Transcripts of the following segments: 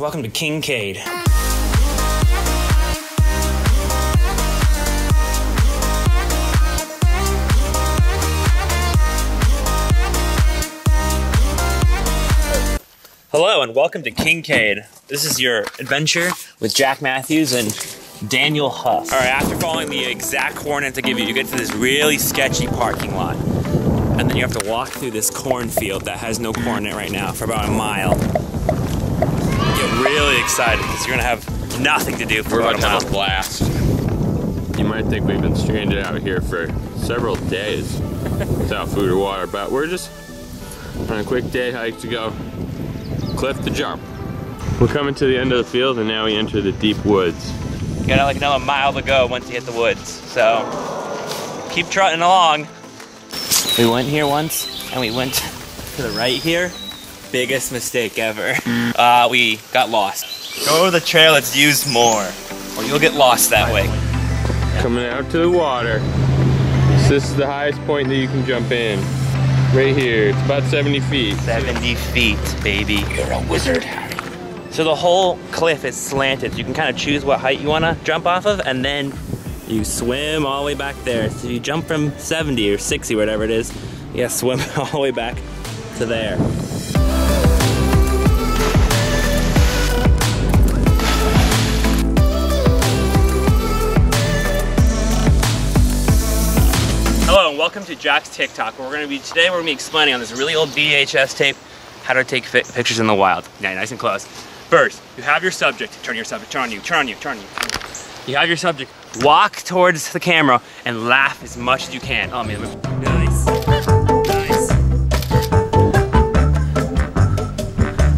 Welcome to Kinkaid. Hello and welcome to Kinkaid. This is your adventure with Jack Matthews and Daniel Huff. All right, after following the exact coordinates I give you, you get to this really sketchy parking lot. And then you have to walk through this cornfield that has no corn in it right now for about a mile. Get really excited because you're gonna have nothing to do for about a mile. We're about to have a blast. You might think we've been stranded out here for several days without food or water, but we're just on a quick day hike to go cliff to jump. We're coming to the end of the field and now we enter the deep woods. You got like another mile to go once you hit the woods, so keep trotting along. We went here once and we went to the right here. Biggest mistake ever. We got lost. Go to the trail that's used more, or you'll get lost that way. Coming out to the water. This is the highest point that you can jump in. Right here, it's about 70 feet. 70 feet, baby. You're a wizard, Harry. So the whole cliff is slanted. You can kind of choose what height you want to jump off of, and then you swim all the way back there. So you jump from 70 or 60, whatever it is, you gotta swim all the way back to there. Hello and welcome to Jack's TikTok, where today we're gonna be explaining on this really old VHS tape how to take pictures in the wild. Yeah, nice and close. First, you have your subject. Turn your subject. Turn on you. Turn on you. Turn on you. You have your subject. Walk towards the camera and laugh as much as you can. Oh man, nice. Nice.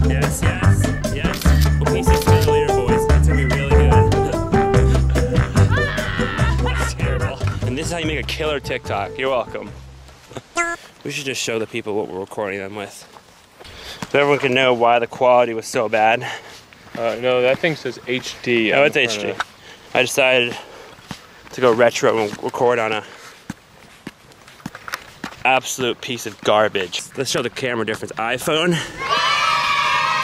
Yes, yes, yes. We'll see you later, boys. It's gonna be really good. That's terrible. And this is how you make a killer TikTok. You're welcome. We should just show the people what we're recording them with, so everyone can know why the quality was so bad. No, that thing says HD. Oh, it's HD. I decided to go retro and record on a absolute piece of garbage. Let's show the camera difference. iPhone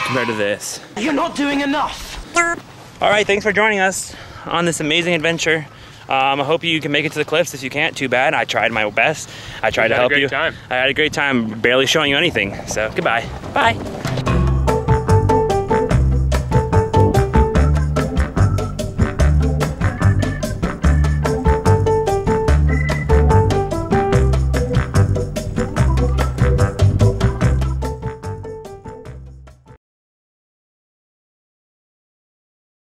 compared to this. You're not doing enough. All right, thanks for joining us on this amazing adventure. I hope you can make it to the cliffs. If you can't, too bad. I tried my best. I tried to help you. I had a great time. I had a great time barely showing you anything. So goodbye. Bye.